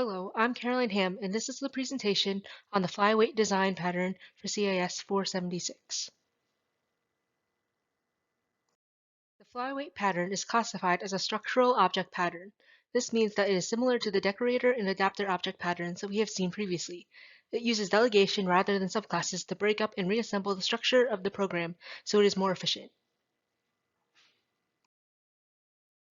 Hello, I'm Caroline Ham, and this is the presentation on the flyweight design pattern for CIS 476. The flyweight pattern is classified as a structural object pattern. This means that it is similar to the decorator and adapter object patterns that we have seen previously. It uses delegation rather than subclasses to break up and reassemble the structure of the program so it is more efficient.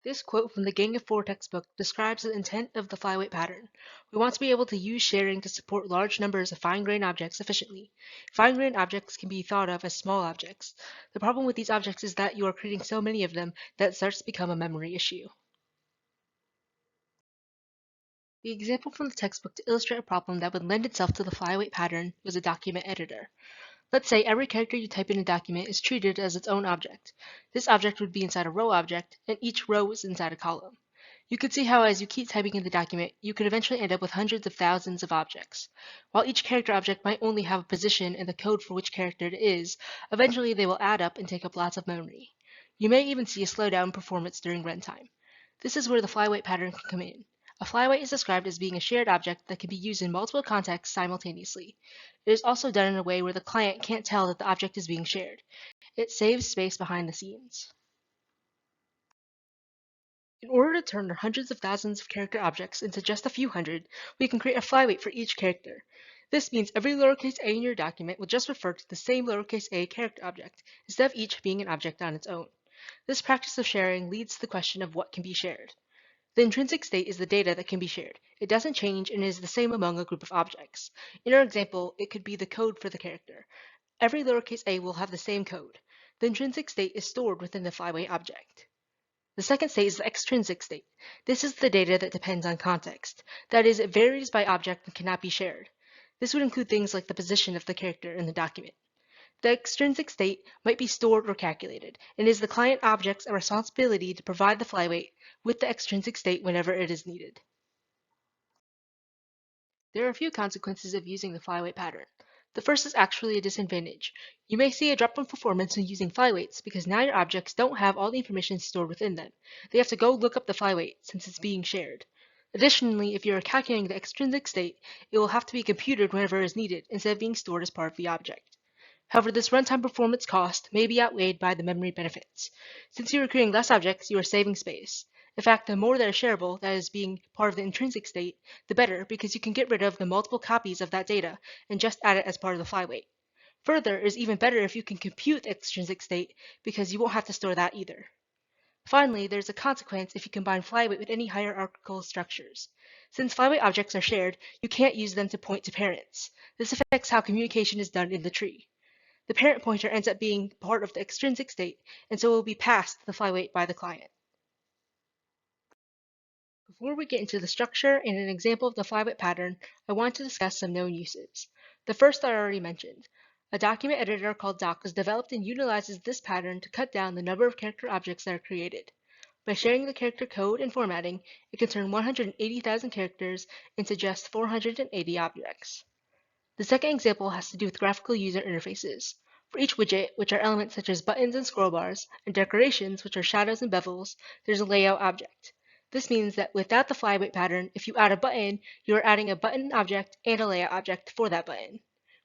This quote from the Gang of Four textbook describes the intent of the flyweight pattern. We want to be able to use sharing to support large numbers of fine-grained objects efficiently. Fine-grained objects can be thought of as small objects. The problem with these objects is that you are creating so many of them that it starts to become a memory issue. The example from the textbook to illustrate a problem that would lend itself to the flyweight pattern was a document editor. Let's say every character you type in a document is treated as its own object. This object would be inside a row object, and each row is inside a column. You could see how as you keep typing in the document, you could eventually end up with hundreds of thousands of objects. While each character object might only have a position and the code for which character it is, eventually they will add up and take up lots of memory. You may even see a slowdown in performance during runtime. This is where the flyweight pattern can come in. A flyweight is described as being a shared object that can be used in multiple contexts simultaneously. It is also done in a way where the client can't tell that the object is being shared. It saves space behind the scenes. In order to turn our hundreds of thousands of character objects into just a few hundred, we can create a flyweight for each character. This means every lowercase a in your document will just refer to the same lowercase a character object, instead of each being an object on its own. This practice of sharing leads to the question of what can be shared. The intrinsic state is the data that can be shared. It doesn't change and is the same among a group of objects. In our example, it could be the code for the character. Every lowercase a will have the same code. The intrinsic state is stored within the flyweight object. The second state is the extrinsic state. This is the data that depends on context. That is, it varies by object and cannot be shared. This would include things like the position of the character in the document. The extrinsic state might be stored or calculated, and is the client object's responsibility to provide the flyweight with the extrinsic state whenever it is needed. There are a few consequences of using the flyweight pattern. The first is actually a disadvantage. You may see a drop in performance when using flyweights because now your objects don't have all the information stored within them. They have to go look up the flyweight since it's being shared. Additionally, if you are calculating the extrinsic state, it will have to be computed whenever it is needed instead of being stored as part of the object. However, this runtime performance cost may be outweighed by the memory benefits. Since you are creating less objects, you are saving space. In fact, the more that are shareable, that is being part of the intrinsic state, the better because you can get rid of the multiple copies of that data and just add it as part of the flyweight. Further, it is even better if you can compute the extrinsic state because you won't have to store that either. Finally, there's a consequence if you combine flyweight with any hierarchical structures. Since flyweight objects are shared, you can't use them to point to parents. This affects how communication is done in the tree. The parent pointer ends up being part of the extrinsic state, and so it will be passed to the flyweight by the client. Before we get into the structure and an example of the flyweight pattern, I want to discuss some known uses. The first I already mentioned. A document editor called Doc was developed and utilizes this pattern to cut down the number of character objects that are created. By sharing the character code and formatting, it can turn 180,000 characters into just 480 objects. The second example has to do with graphical user interfaces. For each widget, which are elements such as buttons and scroll bars, and decorations, which are shadows and bevels, there's a layout object. This means that without the flyweight pattern, if you add a button, you are adding a button object and a layout object for that button.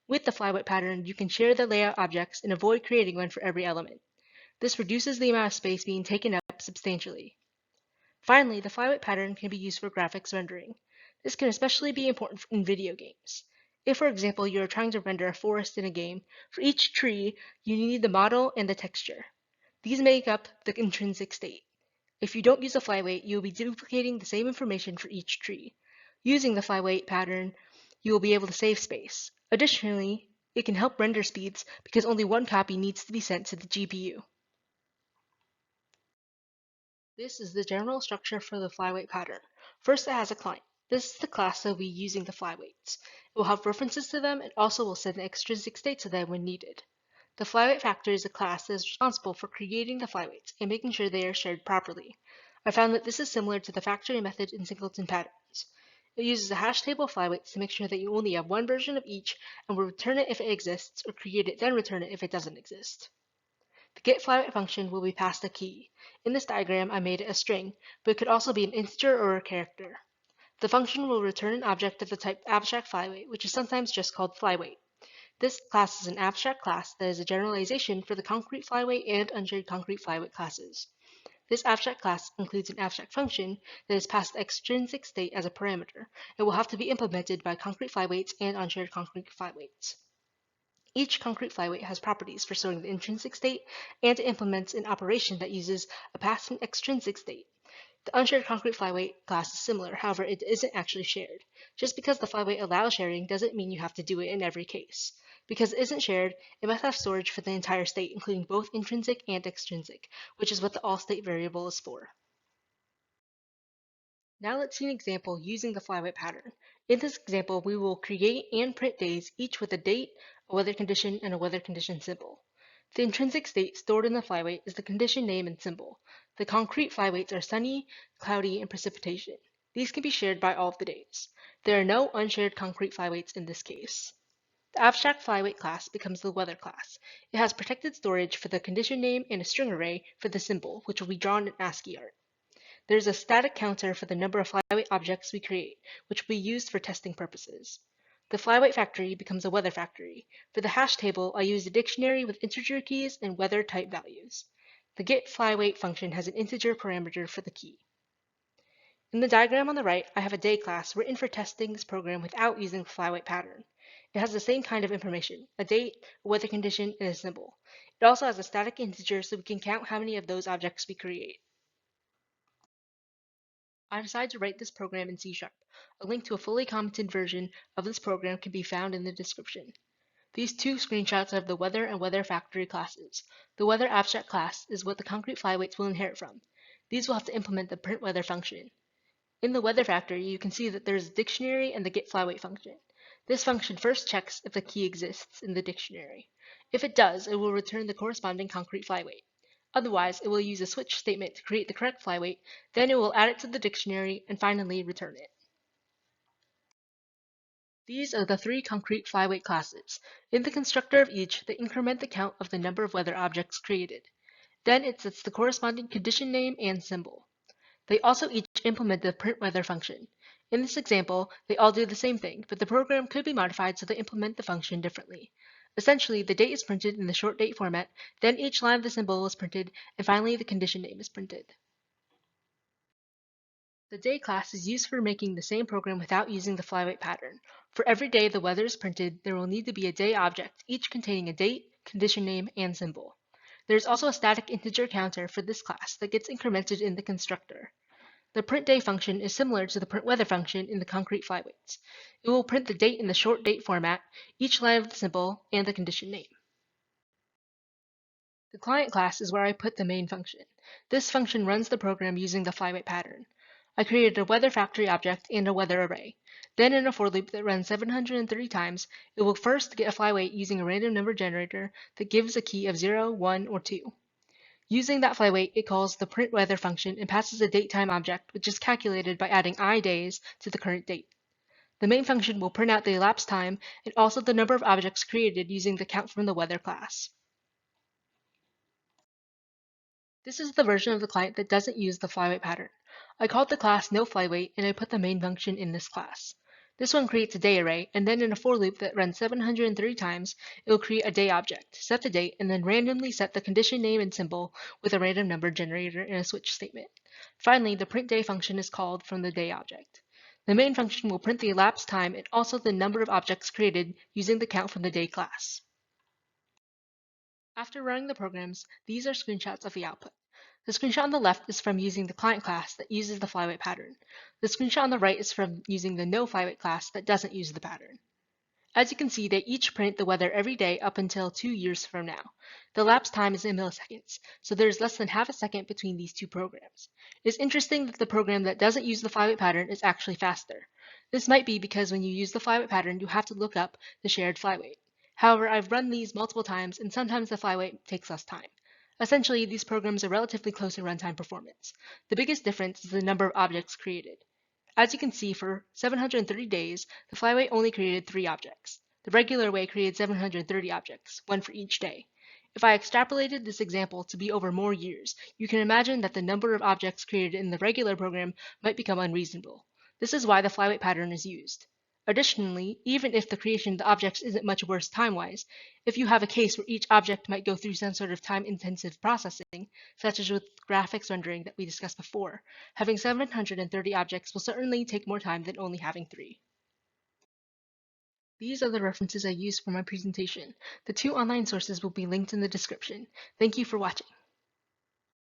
With the flyweight pattern, you can share the layout objects and avoid creating one for every element. This reduces the amount of space being taken up substantially. Finally, the flyweight pattern can be used for graphics rendering. This can especially be important in video games. If, for example, you are trying to render a forest in a game, for each tree, you need the model and the texture. These make up the intrinsic state. If you don't use a flyweight, you will be duplicating the same information for each tree. Using the flyweight pattern, you will be able to save space. Additionally, it can help render speeds because only one copy needs to be sent to the GPU. This is the general structure for the flyweight pattern. First, it has a client. This is the class that will be using the flyweights. It will have references to them and also will send the extrinsic state to them when needed. The Flyweight Factory is a class that is responsible for creating the flyweights and making sure they are shared properly. I found that this is similar to the factory method in singleton patterns. It uses a hash table of flyweights to make sure that you only have one version of each and will return it if it exists or create it then return it if it doesn't exist. The getFlyweight function will be passed a key. In this diagram, I made it a string, but it could also be an integer or a character. The function will return an object of the type abstract flyweight, which is sometimes just called flyweight. This class is an abstract class that is a generalization for the concrete flyweight and unshared concrete flyweight classes. This abstract class includes an abstract function that is passed the extrinsic state as a parameter and will have to be implemented by concrete flyweights and unshared concrete flyweights. Each concrete flyweight has properties for storing the intrinsic state and implements an operation that uses a passing extrinsic state. The unshared concrete flyweight class is similar, however, it isn't actually shared. Just because the flyweight allows sharing doesn't mean you have to do it in every case. Because it isn't shared, it must have storage for the entire state, including both intrinsic and extrinsic, which is what the all-state variable is for. Now let's see an example using the flyweight pattern. In this example, we will create and print days, each with a date, a weather condition, and a weather condition symbol. The intrinsic state stored in the flyweight is the condition name and symbol. The concrete flyweights are sunny, cloudy, and precipitation. These can be shared by all of the days. There are no unshared concrete flyweights in this case. The abstract flyweight class becomes the weather class. It has protected storage for the condition name and a string array for the symbol, which will be drawn in ASCII art. There is a static counter for the number of flyweight objects we create, which will be used for testing purposes. The Flyweight factory becomes a weather factory. For the hash table, I use a dictionary with integer keys and weather type values. The getFlyweight function has an integer parameter for the key. In the diagram on the right, I have a day class written for testing this program without using the Flyweight pattern. It has the same kind of information, a date, a weather condition, and a symbol. It also has a static integer so we can count how many of those objects we create. I decided to write this program in C#. A link to a fully commented version of this program can be found in the description. These two screenshots of the Weather and WeatherFactory classes. The Weather abstract class is what the concrete flyweights will inherit from. These will have to implement the printWeather function. In the WeatherFactory, you can see that there is a dictionary and the getFlyweight function. This function first checks if the key exists in the dictionary. If it does, it will return the corresponding concrete flyweight. Otherwise, it will use a switch statement to create the correct flyweight, then it will add it to the dictionary, and finally return it. These are the three concrete flyweight classes. In the constructor of each, they increment the count of the number of weather objects created. Then it sets the corresponding condition name and symbol. They also each implement the printWeather function. In this example, they all do the same thing, but the program could be modified so they implement the function differently. Essentially, the date is printed in the short date format, then each line of the symbol is printed, and finally the condition name is printed. The day class is used for making the same program without using the flyweight pattern. For every day the weather is printed, there will need to be a day object, each containing a date, condition name, and symbol. There is also a static integer counter for this class that gets incremented in the constructor. The printDay function is similar to the printWeather function in the concrete flyweights. It will print the date in the short date format, each line of the symbol, and the condition name. The client class is where I put the main function. This function runs the program using the flyweight pattern. I created a WeatherFactory object and a weather array. Then in a for loop that runs 730 times, it will first get a flyweight using a random number generator that gives a key of 0, 1, or 2. Using that flyweight, it calls the printWeather function and passes a datetime object, which is calculated by adding I days to the current date. The main function will print out the elapsed time and also the number of objects created using the count from the weather class. This is the version of the client that doesn't use the flyweight pattern. I called the class noFlyweight and I put the main function in this class. This one creates a day array, and then in a for loop that runs 730 times, it will create a day object, set the date, and then randomly set the condition name and symbol with a random number generator in a switch statement. Finally, the printDay function is called from the day object. The main function will print the elapsed time and also the number of objects created using the count from the day class. After running the programs, these are screenshots of the output. The screenshot on the left is from using the client class that uses the flyweight pattern. The screenshot on the right is from using the noFlyweight class that doesn't use the pattern. As you can see, they each print the weather every day up until 2 years from now. The elapsed time is in milliseconds, so there is less than half a second between these two programs. It is interesting that the program that doesn't use the flyweight pattern is actually faster. This might be because when you use the flyweight pattern, you have to look up the shared flyweight. However, I've run these multiple times, and sometimes the flyweight takes less time. Essentially, these programs are relatively close in runtime performance. The biggest difference is the number of objects created. As you can see, for 730 days, the flyweight only created 3 objects. The regular way created 730 objects, one for each day. If I extrapolated this example to be over more years, you can imagine that the number of objects created in the regular program might become unreasonable. This is why the flyweight pattern is used. Additionally, even if the creation of the objects isn't much worse time-wise, if you have a case where each object might go through some sort of time-intensive processing, such as with graphics rendering that we discussed before, having 730 objects will certainly take more time than only having 3. These are the references I used for my presentation. The 2 online sources will be linked in the description. Thank you for watching.